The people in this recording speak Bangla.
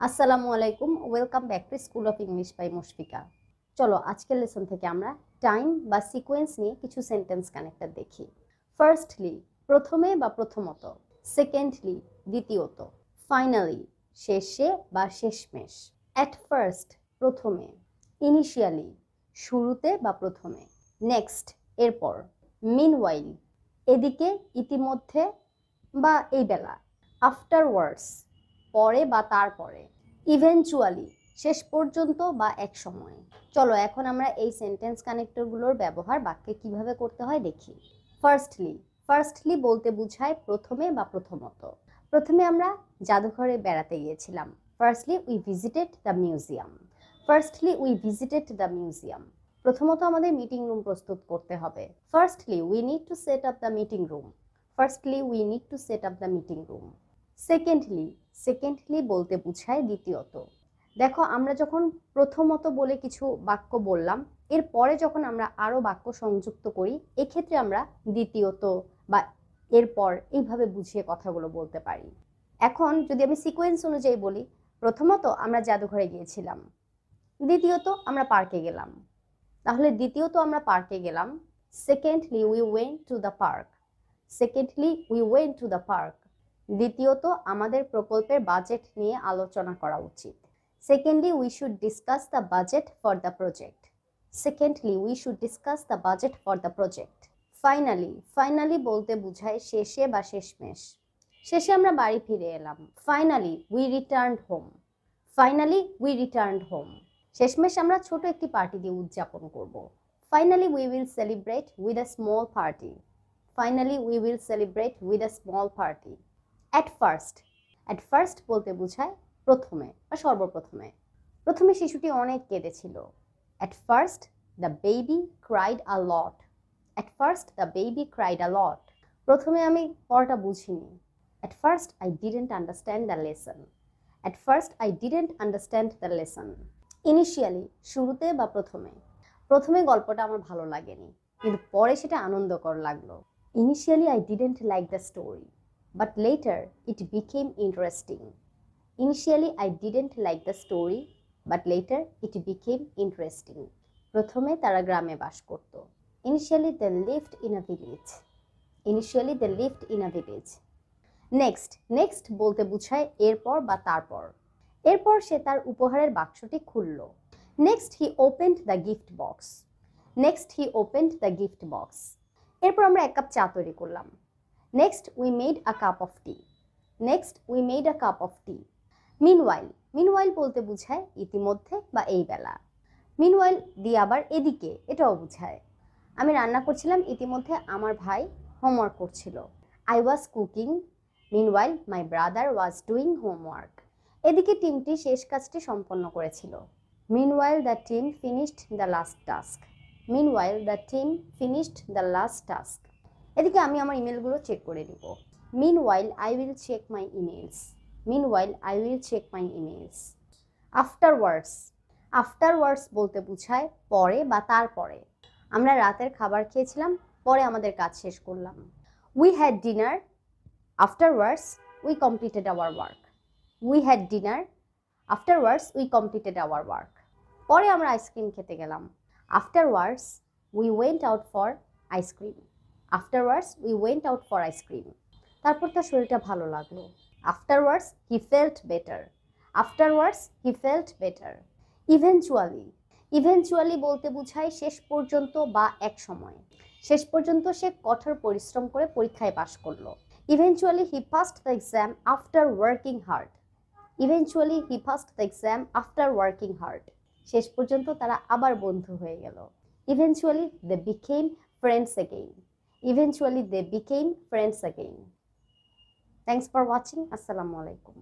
আসসালামু আলাইকুম, welcome back to school of English by Mushfika. চলো আজকের লেসন থেকে আমরা টাইম বা সিকোয়েন্স নিয়ে কিছু সেন্টেন্স কানেক্টর দেখি। ফার্স্টলি, প্রথমে বা প্রথমত। সেকেন্ডলি, দ্বিতীয়ত। ফাইনালি, শেষে বা শেষমেশ। অ্যাট ফার্স্ট, প্রথমে। ইনিশিয়ালি, শুরুতে বা প্রথমে। নেক্সট, এরপর। মিনওয়াইল, এদিকে, ইতিমধ্যে বা এই বেলা। আফটারওয়ার্ডস, পরে বা তারপরে। ইভেনচুয়ালি, শেষ পর্যন্ত বা এক সময়। চলো এখন আমরা এই সেন্টেন্স কানেক্টরগুলোর ব্যবহার বাক্যে কিভাবে করতে হয় দেখি। ফার্স্টলি, ফার্স্টলি বলতে বোঝায় প্রথমে বা প্রথমত। প্রথমে আমরা জাদুঘরে বেড়াতে গিয়েছিলাম। Firstly we visited the museum. Firstly we visited the museum. প্রথমত আমাদের মিটিং রুম প্রস্তুত করতে হবে। Firstly we need to set up the meeting room. Firstly we need to set up the meeting room. Secondly, secondly বলতে বোঝায় দ্বিতীয়ত। দেখো আমরা যখন প্রথমত বলে কিছু বাক্য বললাম, এরপরে যখন আমরা আরো বাক্য সংযুক্ত করি, এক্ষেত্রে আমরা দ্বিতীয়ত বা এরপর এইভাবে বুঝিয়ে কথাগুলো বলতে পারি। এখন যদি আমি সিকোয়েন্স অনুযায়ী বলি, প্রথমত আমরা জাদুঘরে গিয়েছিলাম, দ্বিতীয়ত আমরা পার্কে গেলাম। তাহলে দ্বিতীয়ত আমরা পার্কে গেলাম। Secondly we went to the park. Secondly we went to the park. দ্বিতীয়ত আমাদের প্রকল্পের বাজেট নিয়ে আলোচনা করা উচিত। Secondly we should discuss the budget for the project. Secondly we should discuss the budget for the project. Finally, finally বলতে বোঝায় শেষে বা শেষমেশ। শেষে আমরা বাড়ি ফিরে এলাম। Finally we returned home. Finally we returned home. শেষমেশ আমরা ছোট একটি পার্টি দিয়ে উদযাপন করব। Finally we will celebrate with a small party. Finally we will celebrate with a small party. At first, at first বলতে বোঝায় প্রথমে বা সর্বপ্রথমে। প্রথমে শিশুটি অনেক কেঁদেছিল। At first the baby cried a lot. At first the baby cried a lot. প্রথমে আমি পড়াটা বুঝিনি। At first I didn't understand the lesson. At first I didn't understand the lesson. Initially, শুরুতে বা প্রথমে। প্রথমে গল্পটা আমার ভালো লাগেনি, কিন্তু পরে সেটা আনন্দকর লাগলো। Initially I didn't like the story, but later it became interesting. Initially I didn't like the story, but later it became interesting. প্রথমে তারা গ্রামে বাস করত। Initially they lived in a village. Initially they lived in a village. Next, next বলতে বোঝায় এরপর বা তারপর। এরপর সে তার উপহারের বাক্সটি খুলল। Next he opened the gift box. Next he opened the gift box. এরপর আমরা এক কাপ চা তৈরি করলাম। Next, we made a cup of tea. Next, we made a cup of tea. Meanwhile, meanwhile বলতে বোঝায় ইতিমধ্যে বা এই বেলা। Meanwhile দিয়ে আবার এদিকে, এটাও বোঝায়। আমি রান্না করছিলাম, ইতিমধ্যে আমার ভাই হোমওয়ার্ক করছিল। I was cooking. Meanwhile, my brother was doing homework. এদিকে টিমটি শেষ কাজটি সম্পন্ন করেছিল। Meanwhile, the team finished the last task. Meanwhile, the team finished the last task. এদিকে আমি আমার ইমেলগুলো চেক করে নিব। Meanwhile, I will check my emails. Meanwhile, I will check my emails. Afterwards, afterwards বলতে বোঝায় পরে বা তারপরে। আমরা রাতের খাবার খেয়েছিলাম, পরে আমাদের কাজ শেষ করলাম। We had dinner. Afterwards, we completed our work. We had dinner. Afterwards, we completed our work. পরে আমরা আইসক্রিম খেতে গেলাম। Afterwards, we went out for ice cream. Afterwards, we went out for ice cream. তারপর তার শরীরটা ভালো লাগলো। Afterwards, he felt better. Afterwards, he felt better. Eventually, eventually বলতে বোঝায় শেষ পর্যন্ত বা এক সময়। শেষ পর্যন্ত সে কঠোর পরিশ্রম করে পরীক্ষায় পাশ করলো। Eventually, he passed the exam after working hard. Eventually, he passed the exam after working hard. শেষ পর্যন্ত তারা আবার বন্ধু হয়ে গেল। Eventually, they became friends again. Eventually, they became friends again. Thanks for watching. Assalamu alaikum.